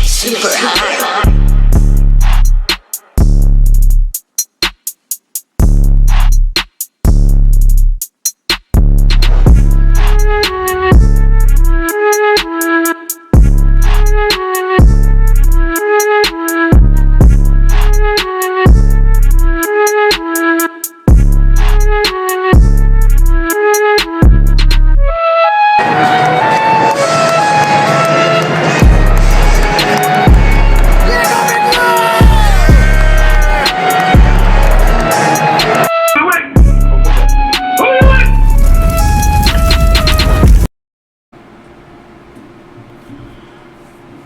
super high.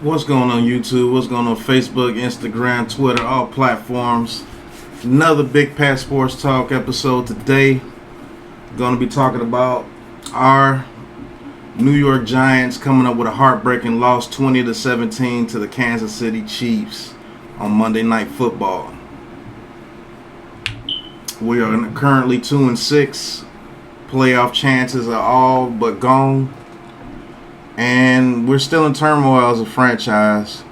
What's going on YouTube? What's going on Facebook, Instagram, Twitter, all platforms? Another Big Pat Sports Talk episode today. Going to be talking about our New York Giants coming up with a heartbreaking loss 20-17 to the Kansas City Chiefs on Monday Night Football. We are currently 2-6. Playoff chances are all but gone. And we're still in turmoil as a franchise.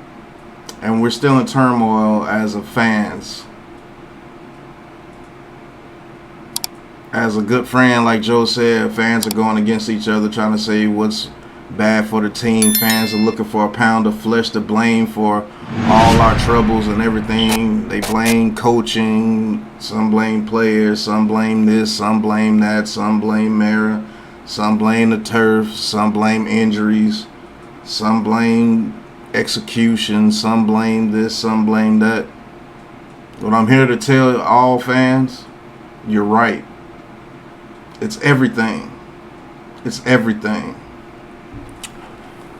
And we're still in turmoil as a fans. As a good friend, like Joe said, fans are going against each other, trying to say what's bad for the team. Fans are looking for a pound of flesh to blame for all our troubles and everything. They blame coaching. Some blame players. Some blame this. Some blame that. Some blame Mara. Some blame the turf, some blame injuries, some blame execution, some blame this, some blame that. What I'm here to tell all fans, you're right. It's everything. It's everything.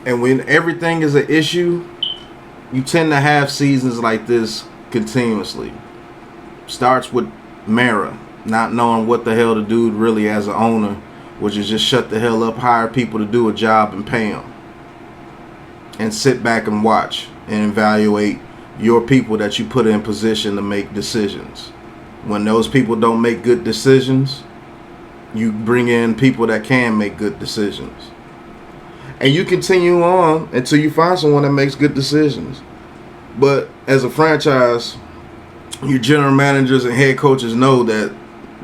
And when everything is an issue, you tend to have seasons like this continuously. Starts with Mara, not knowing what the hell to do really as an owner, which is just shut the hell up, hire people to do a job and pay them. And sit back and watch and evaluate your people that you put in position to make decisions. When those people don't make good decisions, you bring in people that can make good decisions. And you continue on until you find someone that makes good decisions. But as a franchise, your general managers and head coaches know that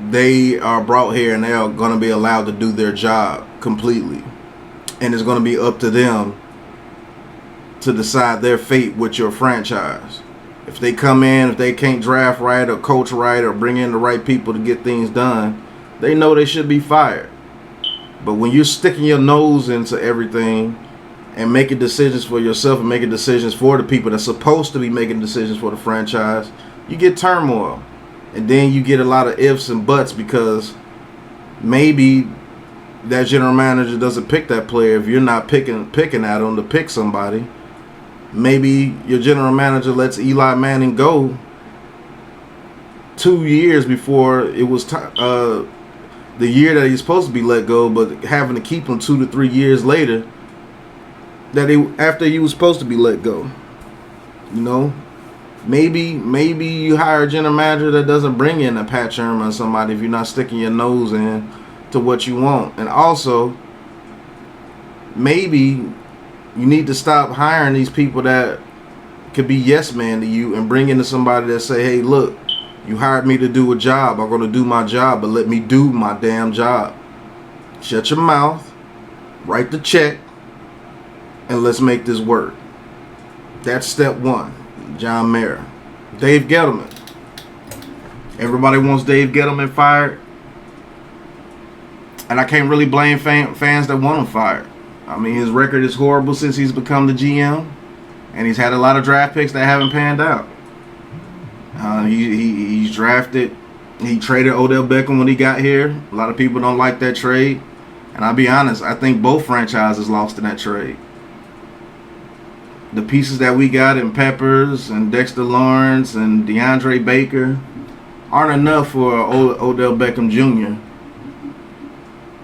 they are brought here and they are going to be allowed to do their job completely. And it's going to be up to them to decide their fate with your franchise. If they come in, if they can't draft right or coach right or bring in the right people to get things done, they know they should be fired. But when you're sticking your nose into everything and making decisions for yourself and making decisions for the people that's supposed to be making decisions for the franchise, you get turmoil. And then you get a lot of ifs and buts because maybe that general manager doesn't pick that player if you're not picking at them to pick somebody. Maybe your general manager lets Eli Manning go 2 years before it was the year that he's supposed to be let go, but having to keep him 2 to 3 years later after he was supposed to be let go. You know? Maybe you hire a general manager that doesn't bring in a Pat Sherman or somebody if you're not sticking your nose in to what you want. And also, maybe you need to stop hiring these people that could be yes man to you and bring in somebody that say, hey, look, you hired me to do a job. I'm going to do my job, but let me do my damn job. Shut your mouth, write the check, and let's make this work. That's step one. John Mara. Dave Gettleman. Everybody wants Dave Gettleman fired. And I can't really blame fans that want him fired. I mean, his record is horrible since he's become the GM. And he's had a lot of draft picks that haven't panned out. He's drafted. He traded Odell Beckham when he got here. A lot of people don't like that trade. And I'll be honest, I think both franchises lost in that trade. The pieces that we got in Peppers and Dexter Lawrence and DeAndre Baker aren't enough for Odell Beckham Jr.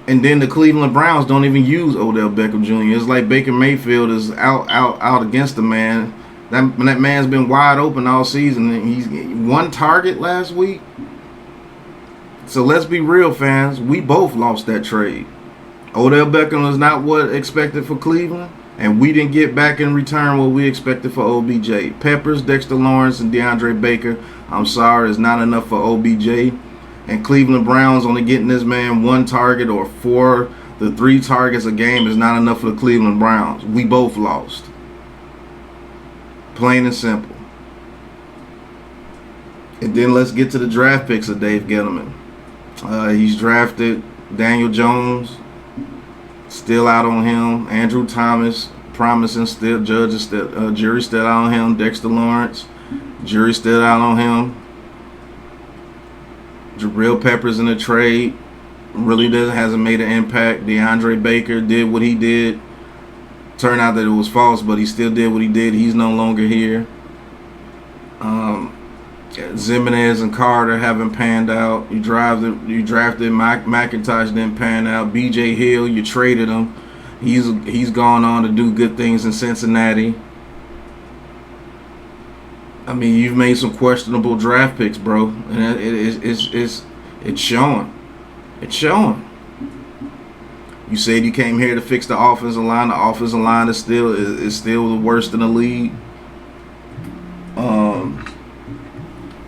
And then the Cleveland Browns don't even use Odell Beckham Jr. It's like Baker Mayfield is out against the man. That man's been wide open all season. And he's one target last week. So let's be real, fans. We both lost that trade. Odell Beckham is not what expected for Cleveland. And we didn't get back in return what we expected for OBJ. Peppers, Dexter Lawrence, and DeAndre Baker, I'm sorry, is not enough for OBJ. And Cleveland Browns only getting this man 1 target or 4 to 3 targets a game is not enough for the Cleveland Browns. We both lost. Plain and simple. And then let's get to the draft picks of Dave Gettleman. He's drafted Daniel Jones. Still out on him. Andrew Thomas, promising, still jury still out on him. Dexter Lawrence, jury still out on him. Jabril Peppers in the trade really hasn't made an impact. DeAndre Baker did what he did. Turned out that it was false, but he still did what he did. He's no longer here. Zimenez and Carter haven't panned out. You drafted McIntosh, didn't pan out. B.J. Hill, you traded him. He's gone on to do good things in Cincinnati. I mean, you've made some questionable draft picks, bro, and it's showing. It's showing. You said you came here to fix the offensive line. The offensive line is still the worst in the league.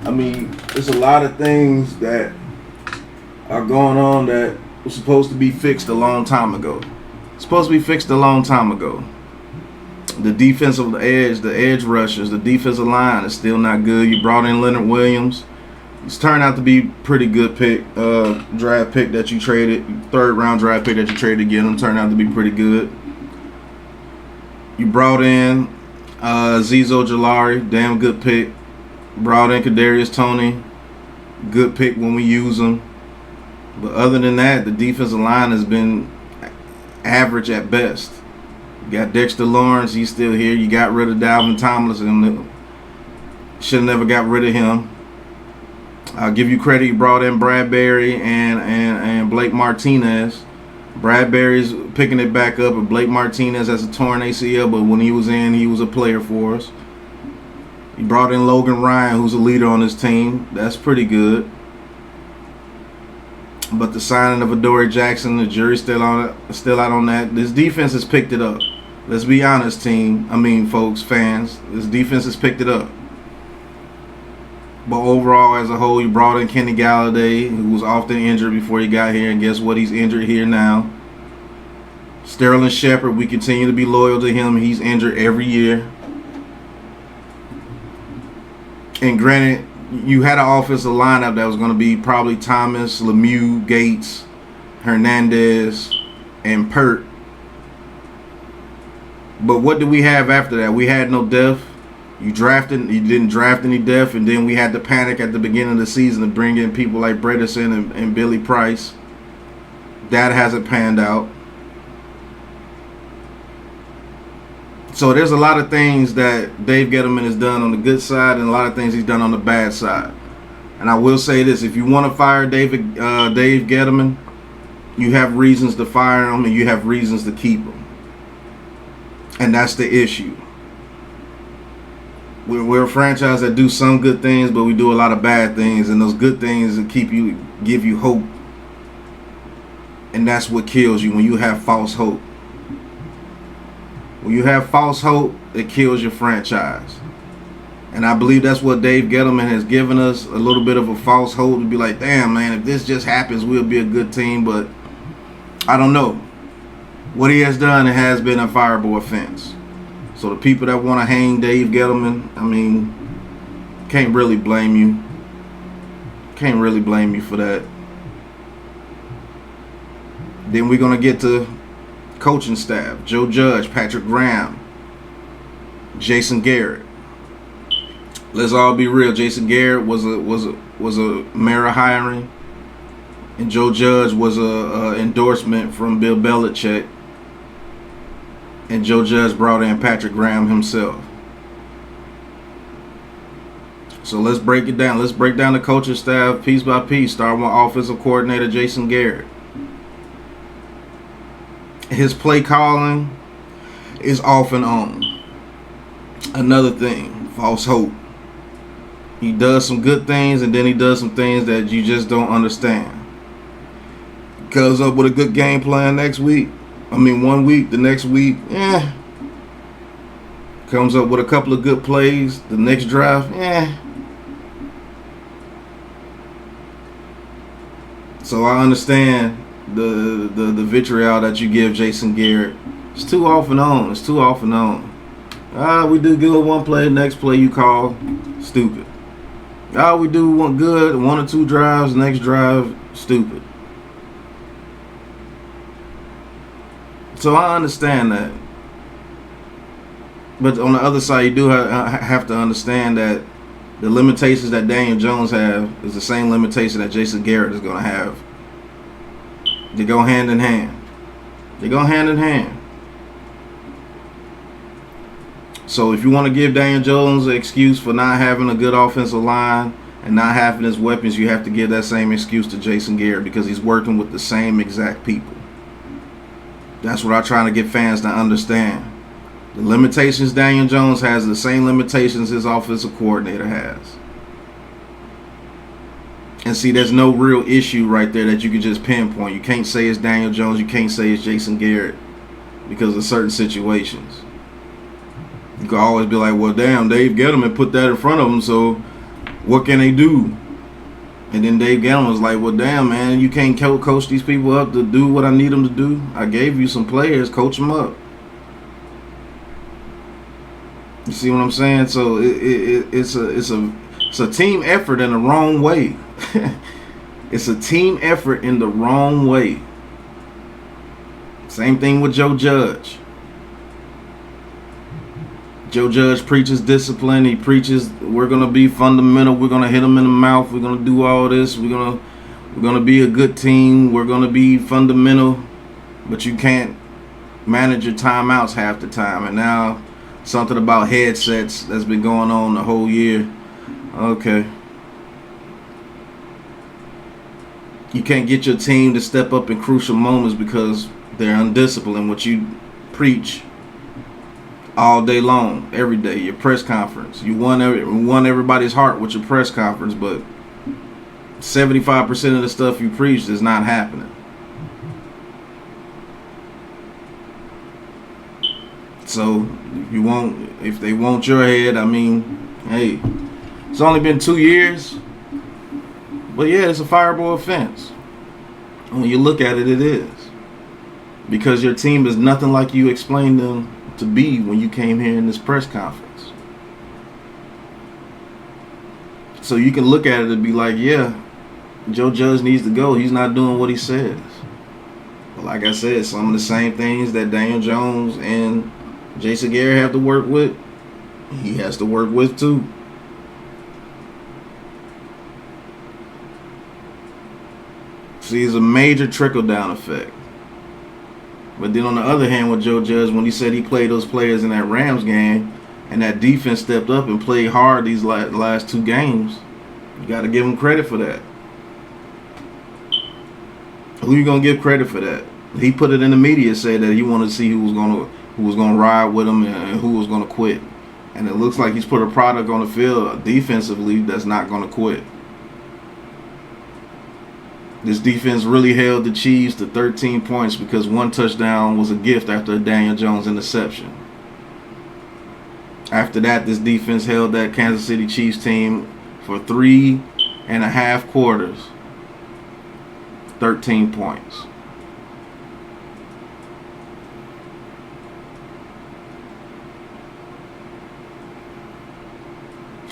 I mean, there's a lot of things that are going on that were supposed to be fixed a long time ago. The defensive edge, the edge rushers, the defensive line is still not good. You brought in Leonard Williams. It's turned out to be pretty good draft pick that you traded, 3rd round draft pick that you traded to get him. Turned out to be pretty good. You brought in Zizo Jalari, damn good pick. Brought in Kadarius Toney, good pick when we use him. But other than that, the defensive line has been average at best. You got Dexter Lawrence, he's still here. You got rid of Dalvin Tomlinson. Should have never got rid of him. I'll give you credit. You brought in Bradbury and Blake Martinez. Bradbury's picking it back up, and Blake Martinez has a torn ACL, but when he was in, he was a player for us. You brought in Logan Ryan, who's a leader on this team. That's pretty good. But the signing of Adoree Jackson, the jury's still out on that. This defense has picked it up. Let's be honest, folks, fans. This defense has picked it up. But overall, as a whole, you brought in Kenny Galladay, who was often injured before he got here, and guess what? He's injured here now. Sterling Shepard, we continue to be loyal to him. He's injured every year. And granted, you had an offensive lineup that was going to be probably Thomas, Lemieux, Gates, Hernandez, and Pert. But what did we have after that? We had no depth. You didn't draft any depth, and then we had to panic at the beginning of the season to bring in people like Bredesen and Billy Price. That hasn't panned out. So there's a lot of things that Dave Gettleman has done on the good side and a lot of things he's done on the bad side. And I will say this, if you want to fire Dave Gettleman, you have reasons to fire him and you have reasons to keep him. And that's the issue. We're a franchise that do some good things, but we do a lot of bad things, and those good things give you hope. And that's what kills you when you have false hope. When you have false hope, it kills your franchise. And I believe that's what Dave Gettleman has given us, a little bit of a false hope to be like, damn, man, if this just happens, we'll be a good team. But I don't know. What he has done, it has been a fireable offense. So the people that want to hang Dave Gettleman, can't really blame you. Can't really blame you for that. Then we're going to get to coaching staff. Joe Judge, Patrick Graham, Jason Garrett. Let's all be real. Jason Garrett was a Mara hiring, and Joe Judge was a endorsement from Bill Belichick. And Joe Judge brought in Patrick Graham himself. So let's break it down. Let's break down the coaching staff piece by piece. Starting with offensive coordinator Jason Garrett. His play calling is off and on. Another thing, false hope. He does some good things and then he does some things that you just don't understand. Comes up with a good game plan next week. 1 week, the next week, comes up with a couple of good plays, the next drive, So I understand the vitriol that you give Jason Garrett. It's too off and on. It's too off and on. We do good one play, next play you call stupid. We do one good, 1 or 2 drives, next drive stupid. So I understand that. But on the other side, you do have to understand that the limitations that Daniel Jones have is the same limitation that Jason Garrett is going to have. They go hand in hand. They go hand in hand. So if you want to give Daniel Jones an excuse for not having a good offensive line and not having his weapons, you have to give that same excuse to Jason Garrett because he's working with the same exact people. That's what I'm trying to get fans to understand. The limitations Daniel Jones has are the same limitations his offensive coordinator has. And see, there's no real issue right there that you can just pinpoint. You can't say it's Daniel Jones. You can't say it's Jason Garrett because of certain situations. You can always be like, well, damn, Dave Gettleman put that in front of him, so what can they do? And then Dave Gettleman was like, well, damn, man, you can't coach these people up to do what I need them to do. I gave you some players, coach them up. You see what I'm saying? So it's a team effort in the wrong way. It's a team effort in the wrong way. Same thing with Joe Judge. Joe Judge preaches discipline. He preaches we're gonna be fundamental. We're gonna hit them in the mouth. We're gonna do all this. We're gonna be a good team. We're gonna be fundamental. But you can't manage your timeouts half the time. And now something about headsets that's been going on the whole year. Okay. You can't get your team to step up in crucial moments because they're undisciplined. What you preach all day long, every day, your press conference. You won everybody's heart with your press conference, but 75% of the stuff you preach is not happening. So if they want your head, I mean, hey, it's only been 2 years, but yeah, it's a fireable offense. When you look at it, it is. Because your team is nothing like you explained them to be when you came here in this press conference. So you can look at it and be like, yeah, Joe Judge needs to go. He's not doing what he says. But like I said, some of the same things that Daniel Jones and Jason Garrett have to work with, he has to work with too. See, it's a major trickle-down effect. But then on the other hand, with Joe Judge, when he said he played those players in that Rams game and that defense stepped up and played hard these last 2 games, you got to give him credit for that. Who you going to give credit for that? He put it in the media, said that he wanted to see who was going to ride with him and who was going to quit. And it looks like he's put a product on the field defensively that's not going to quit. This defense really held the Chiefs to 13 points because 1 touchdown was a gift after a Daniel Jones interception. After that, this defense held that Kansas City Chiefs team for 3.5 quarters. 13 points.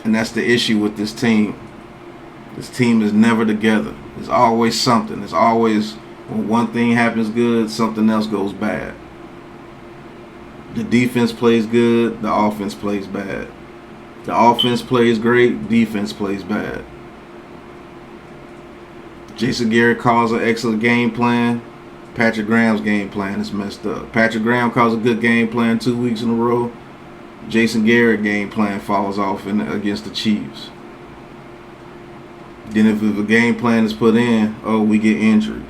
And that's the issue with this team. This team is never together. There's always something. There's always, when one thing happens good, something else goes bad. The defense plays good, the offense plays bad. The offense plays great, defense plays bad. Jason Garrett calls an excellent game plan. Patrick Graham's game plan is messed up. Patrick Graham calls a good game plan 2 weeks in a row. Jason Garrett game plan falls off against the Chiefs. Then if a game plan is put in, we get injuries.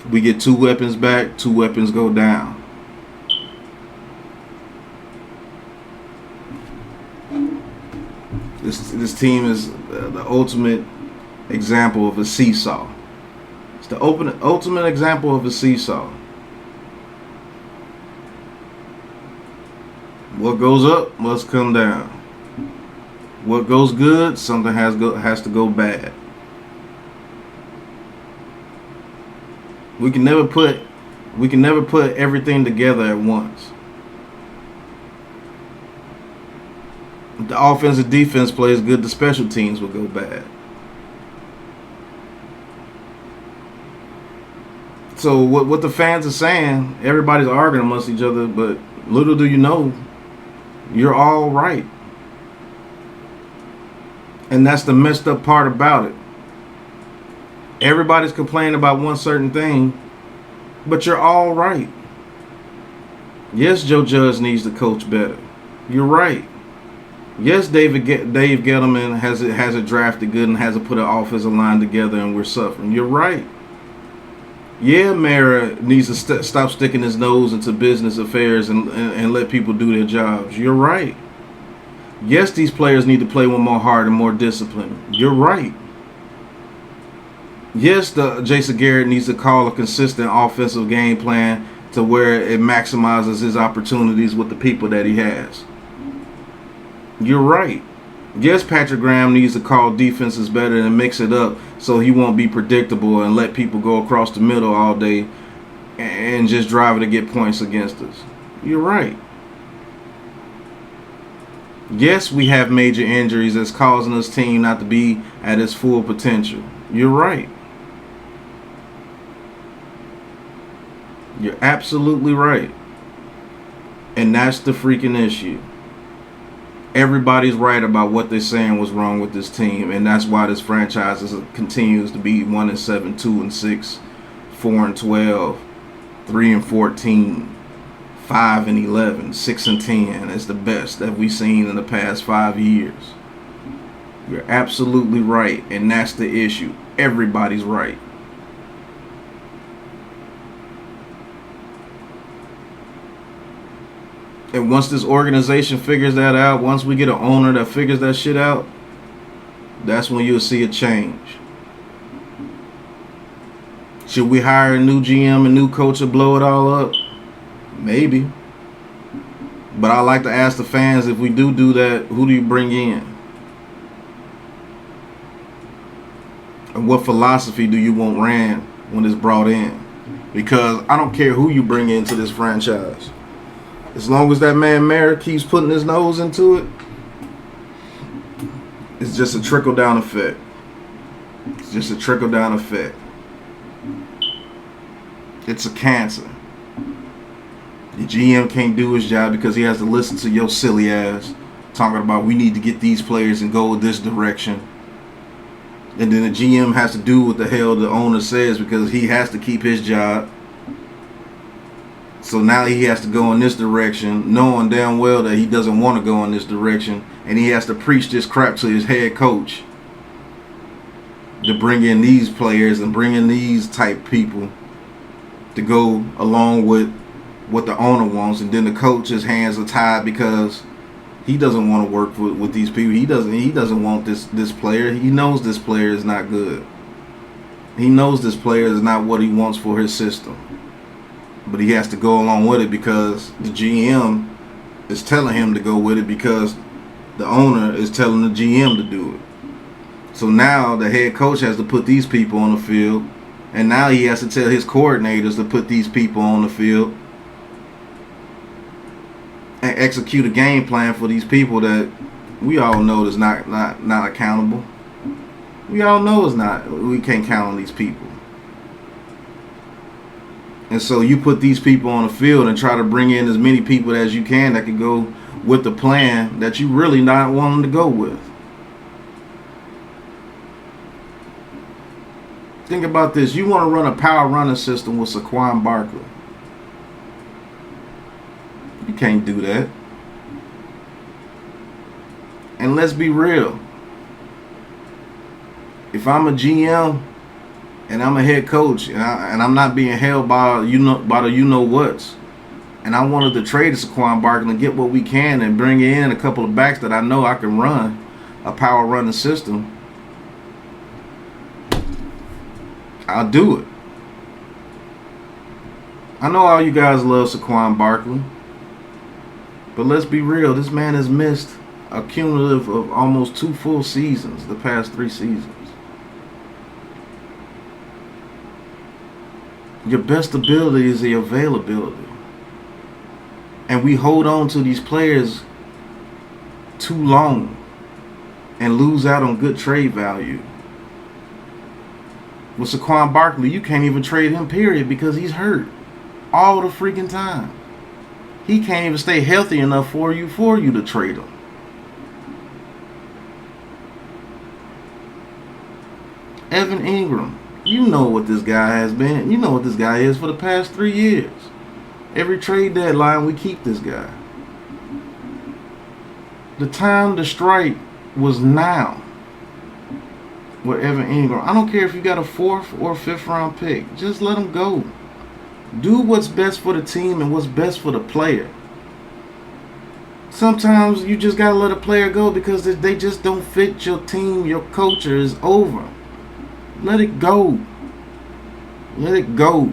We get 2 weapons back, 2 weapons go down. This team is the ultimate example of a seesaw. It's the ultimate example of a seesaw. What goes up must come down. What goes good, something has to go bad. We can never put everything together at once. If the offense and defense plays good, the special teams will go bad. So what the fans are saying, everybody's arguing amongst each other, but little do you know, you're all right. And that's the messed up part about it. Everybody's complaining about one certain thing, but you're all right. Yes, Joe Judge needs to coach better. You're right. Yes, Dave Gettleman has it drafted good and hasn't put an offensive line together, and we're suffering. You're right. Yeah, Mara needs to stop sticking his nose into business affairs and let people do their jobs. You're right. Yes, these players need to play with more heart and more discipline. You're right. Yes, Jason Garrett needs to call a consistent offensive game plan to where it maximizes his opportunities with the people that he has. You're right. Yes, Patrick Graham needs to call defenses better and mix it up so he won't be predictable and let people go across the middle all day and just drive it to get points against us. You're right. Yes, we have major injuries that's causing this team not to be at its full potential. You're right. You're absolutely right. And that's the freaking issue. Everybody's right about what they're saying was wrong with this team, and that's why this franchise continues to be 1-7, 2-6, 4-12, 3-14, 5-11, 6-10. It's the best that we've seen in the past 5 years. You're absolutely right, and that's the issue. Everybody's right. And once this organization figures that out, once we get an owner that figures that shit out, that's when you'll see a change. Should we hire a new GM and new coach to blow it all up? Maybe. But I like to ask the fans, if we do that, who do you bring in? And what philosophy do you want ran when it's brought in? Because I don't care who you bring into this franchise. As long as that man Mayer keeps putting his nose into it, it's just a trickle-down effect. It's just a trickle-down effect. It's a cancer. The GM can't do his job because he has to listen to your silly ass talking about we need to get these players and go this direction. And then the GM has to do what the hell the owner says because he has to keep his job. So now he has to go in this direction, knowing damn well that he doesn't want to go in this direction, and he has to preach this crap to his head coach to bring in these players and bring in these type people to go along with what the owner wants, and then the coach's hands are tied because he doesn't want to work with these people. He doesn't want this player. He knows this player is not good. He knows this player is not what he wants for his system. But he has to go along with it because the GM is telling him to go with it because the owner is telling the GM to do it. So now the head coach has to put these people on the field, and now he has to tell his coordinators to put these people on the field and execute a game plan for these people that we all know is not accountable. We all know it's not. We can't count on these people. And so you put these people on the field and try to bring in as many people as you can that can go with the plan that you really not wanting to go with. Think about this. You want to run a power running system with Saquon Barkley. You can't do that. And let's be real. If I'm a GM and I'm a head coach, and I'm not being held by the you know what's, and I wanted to trade Saquon Barkley and get what we can and bring in a couple of backs that I know I can run a power running system, I'll do it. I know all you guys love Saquon Barkley, But let's be real, this man has missed a cumulative of almost 2 full seasons, the past 3 seasons. Your best ability is the availability. And we hold on to these players too long and lose out on good trade value. With Saquon Barkley, you can't even trade him, period, because he's hurt all the freaking time. He can't even stay healthy enough for you to trade him. Evan Ingram, you know what this guy has been. You know what this guy is for the past 3 years. Every trade deadline, we keep this guy. The time to strike was now with Evan Ingram. I don't care if you got a 4th or 5th round pick. Just let him go. Do what's best for the team and what's best for the player. Sometimes you just got to let a player go because they just don't fit your team. Your culture is over. Let it go. Let it go.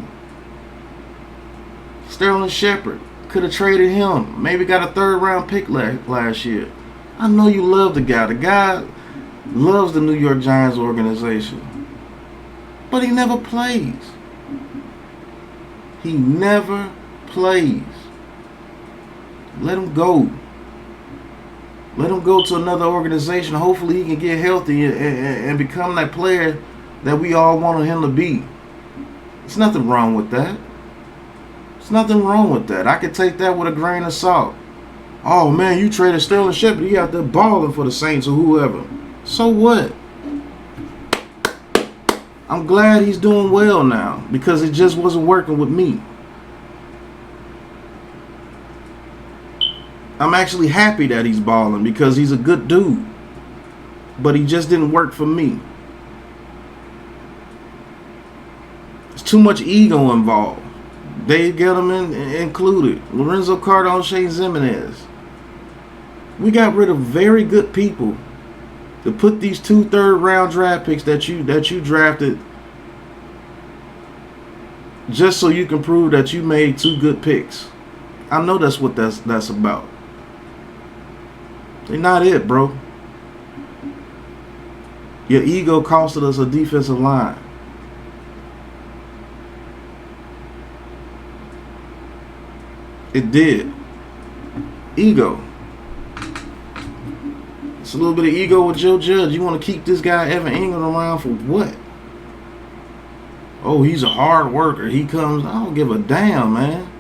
Sterling Shepard, could have traded him. Maybe got a 3rd round pick last year. I know you love the guy. The guy loves the New York Giants organization. But he never plays. He never plays. Let him go. Let him go to another organization. Hopefully he can get healthy and become that player that we all wanted him to be. There's nothing wrong with that. There's nothing wrong with that. I could take that with a grain of salt. Oh man, you traded Sterling Shepard. He out there balling for the Saints or whoever. So what? I'm glad he's doing well now because it just wasn't working with me. I'm actually happy that he's balling because he's a good dude. But he just didn't work for me. There's too much ego involved. Dave Gettleman included. Lorenzo Cardone, Shane Zimenez. We got rid of very good people to put these 2 third-round draft picks that you drafted just so you can prove that you made 2 good picks. I know that's what that's about. They're not it, bro. Your ego costed us a defensive line. It did. Ego. It's a little bit of ego with Joe Judge. You want to keep this guy Evan Ingram around for what? Oh, he's a hard worker. He comes. I don't give a damn, man.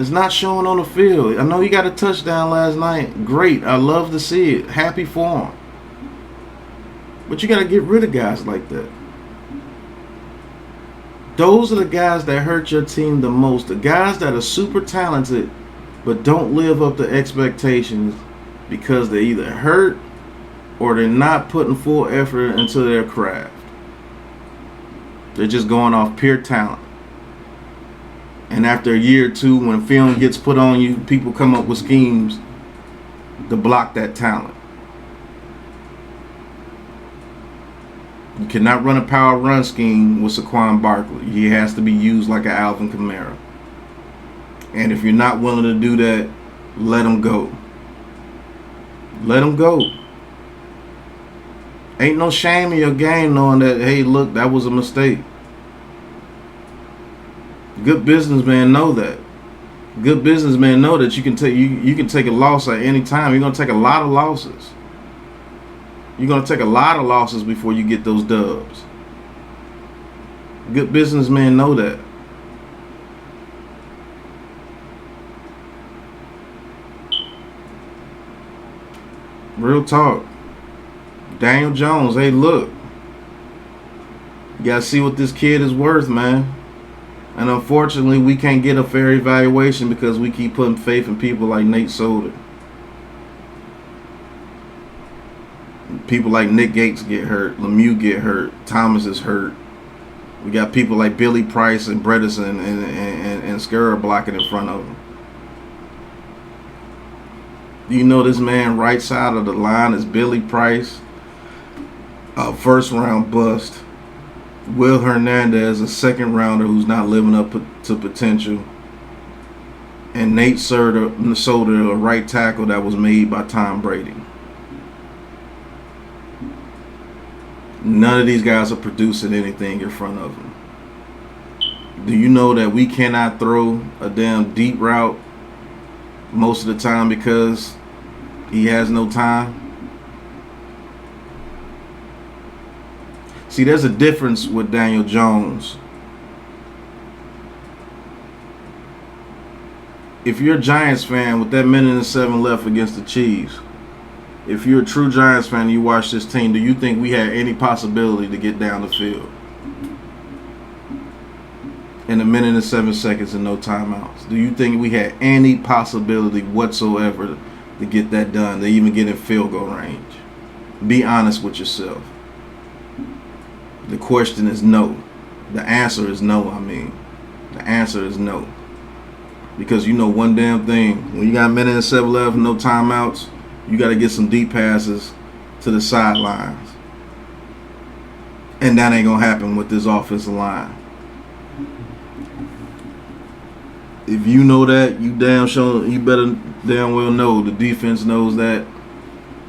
It's not showing on the field. I know he got a touchdown last night. Great. I love to see it. Happy for him. But you got to get rid of guys like that. Those are the guys that hurt your team the most. The guys that are super talented but don't live up to expectations because they're either hurt or they're not putting full effort into their craft. They're just going off pure talent. And after a year or 2, when film gets put on you, people come up with schemes to block that talent. You cannot run a power run scheme with Saquon Barkley. He has to be used like an Alvin Kamara. And if you're not willing to do that, let him go. Let him go. Ain't no shame in your game knowing that, hey, look, that was a mistake. Good businessmen know that. Good businessmen know that you can take a loss at any time. You're going to take a lot of losses. You're going to take a lot of losses before you get those dubs. Good businessmen know that. Real talk. Daniel Jones, hey, look. You got to see what this kid is worth, man. And unfortunately, we can't get a fair evaluation because we keep putting faith in people like Nate Solder. People like Nick Gates get hurt. Lemieux get hurt. Thomas is hurt. We got people like Billy Price and Bredesen and Skura blocking in front of him. Do you know this man right side of the line is Billy Price, a first-round bust. Will Hernandez, a second-rounder who's not living up to potential. and Nate Solder, a right tackle that was made by Tom Brady. None of these guys are producing anything in front of them. Do you know that we cannot throw a damn deep route most of the time because he has no time? See, there's a difference with Daniel Jones. If you're a Giants fan with that minute and 7 left against the Chiefs, if you're a true Giants fan and you watch this team, do you think we had any possibility to get down the field in a minute and 7 seconds and no timeouts? Do you think we had any possibility whatsoever to get that done, to even get in field goal range? Be honest with yourself. The question is no. The answer is no, The answer is no. Because you know one damn thing. When you got a minute and 7 left and no timeouts, you got to get some deep passes to the sidelines. And that ain't going to happen with this offensive line. If you know that, you better damn well know the defense knows that.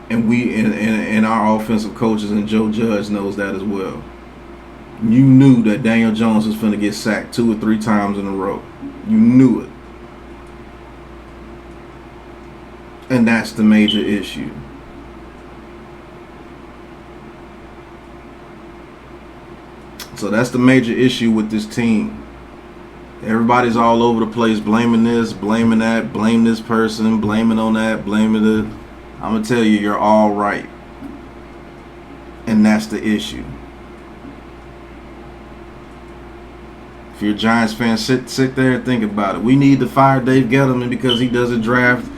And we and our offensive coaches and Joe Judge knows that as well. You knew that Daniel Jones was going to get sacked 2 or 3 times in a row. You knew it. And that's the major issue. So that's the major issue with this team. Everybody's all over the place blaming this, blaming that, blame this person, blaming on that, blaming it. I'm going to tell you, you're all right. And that's the issue. If you're a Giants fan, sit there and think about it. We need to fire Dave Gettleman because he doesn't draft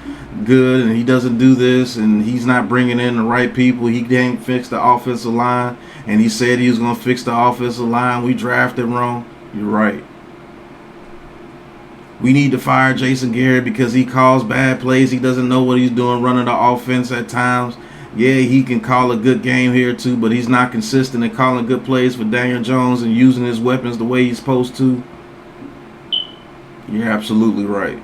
good and he doesn't do this and he's not bringing in the right people. He didn't fix the offensive line and he said he was going to fix the offensive line. We drafted wrong. You're right. We need to fire Jason Garrett because he calls bad plays. He doesn't know what he's doing running the offense at times. Yeah, he can call a good game here too, but he's not consistent in calling good plays for Daniel Jones and using his weapons the way he's supposed to. You're absolutely right.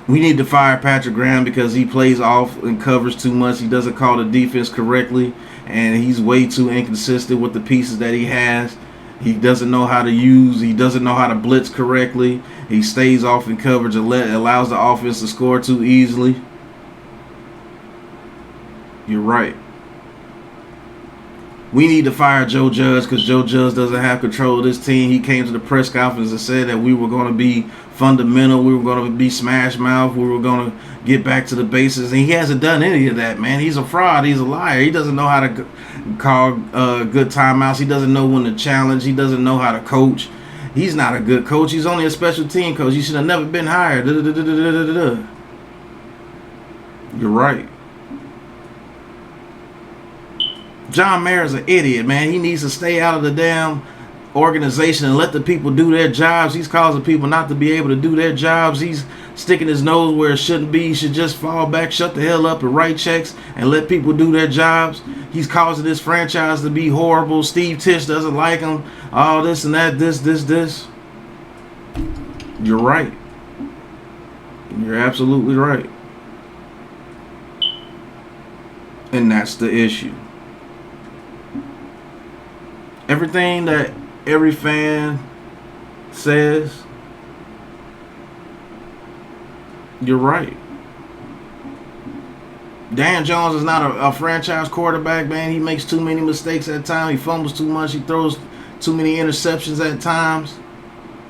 We need to fire Patrick Graham because he plays off and covers too much. He doesn't call the defense correctly, and he's way too inconsistent with the pieces that he has. He doesn't know how to he doesn't know how to blitz correctly. He stays off in coverage and allows the offense to score too easily. You're right. We need to fire Joe Judge because Joe Judge doesn't have control of this team. He came to the press conference and said that we were going to be fundamental. We were going to be smash mouth. We were going to get back to the basics. And he hasn't done any of that, man. He's a fraud. He's a liar. He doesn't know how to call good timeouts. He doesn't know when to challenge. He doesn't know how to coach. He's not a good coach. He's only a special team coach. He should have never been hired. You're right. John Mayer's an idiot, man. He needs to stay out of the damn organization and let the people do their jobs. He's causing people not to be able to do their jobs. He's sticking his nose where it shouldn't be. He should just fall back, shut the hell up, and write checks and let people do their jobs. He's causing this franchise to be horrible. Steve Tisch doesn't like him. All this and that, this. You're right. You're absolutely right. And that's the issue. Everything that every fan says, you're right. Dan Jones is not a franchise quarterback, man. He makes too many mistakes at times. He fumbles too much. He throws too many interceptions at times.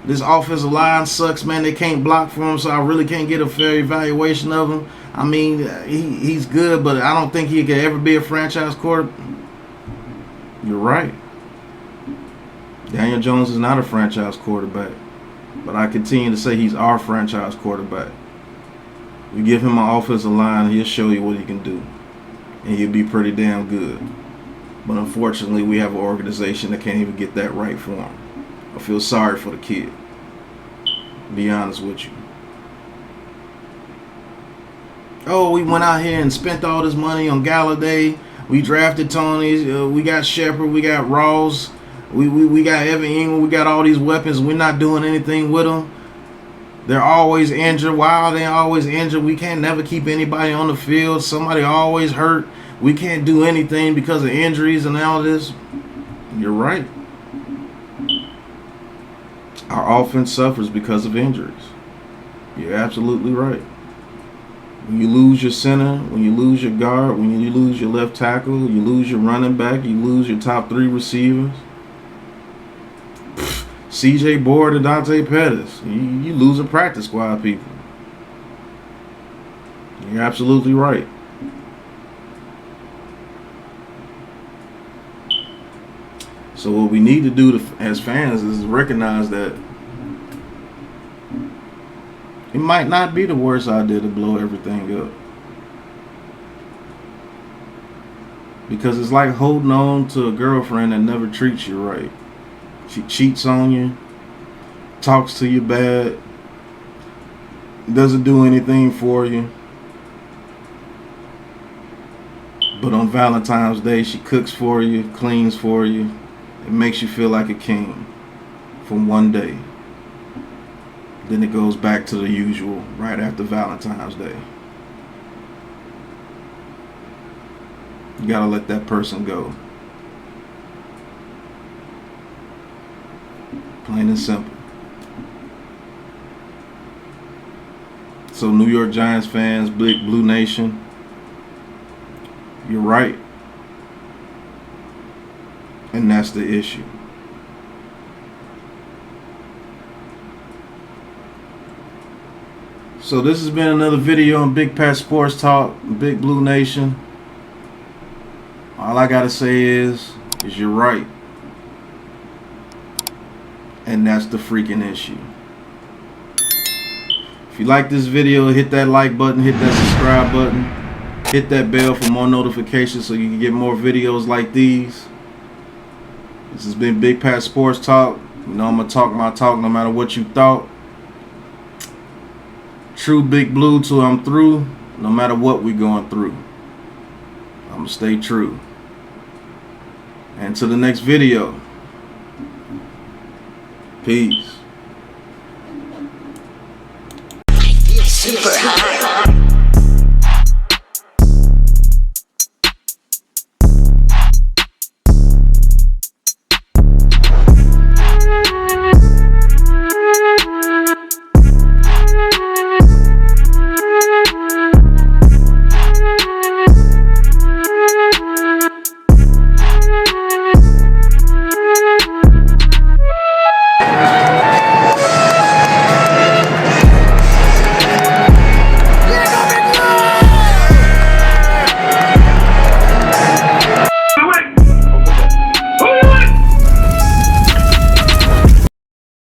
This offensive line sucks, man. They can't block for him, so I really can't get a fair evaluation of him. I mean, he's good, but I don't think he could ever be a franchise quarterback. You're right. Daniel Jones is not a franchise quarterback, but I continue to say he's our franchise quarterback. You give him an offensive line, he'll show you what he can do, and he'll be pretty damn good. But unfortunately, we have an organization that can't even get that right for him. I feel sorry for the kid, to be honest with you. Oh, we went out here and spent all this money on Galladay. We drafted Toney. We got Shepard. We got Ross. We got Evan Ingram. We got all these weapons. We're not doing anything with them. They're always injured. Why are they always injured? We can't never keep anybody on the field. Somebody always hurt. We can't do anything because of injuries and all this. You're right. Our offense suffers because of injuries. You're absolutely right. When you lose your center, when you lose your guard, when you lose your left tackle, you lose your running back, you lose your top 3 receivers. CJ Board and Dante Pettis. You lose a practice squad, people. You're absolutely right. So what we need to do as fans is recognize that it might not be the worst idea to blow everything up. Because it's like holding on to a girlfriend that never treats you right. She cheats on you, talks to you bad, doesn't do anything for you. But on Valentine's Day, she cooks for you, cleans for you. It makes you feel like a king for one day. Then it goes back to the usual right after Valentine's Day. You gotta let that person go. Plain and simple. So New York Giants fans, Big Blue Nation, you're right. And that's the issue. So this has been another video on Big Pat Sports Talk, Big Blue Nation. All I gotta say is you're right. And that's the freaking issue. If you like this video, hit that like button, hit that subscribe button, hit that bell for more notifications so you can get more videos like these. This has been Big Pat Sports Talk. You know I'm gonna talk my talk no matter what you thought. True Big Blue till I'm through, no matter what we're going through. I'm gonna stay true. And to the next video. Peace. Super high.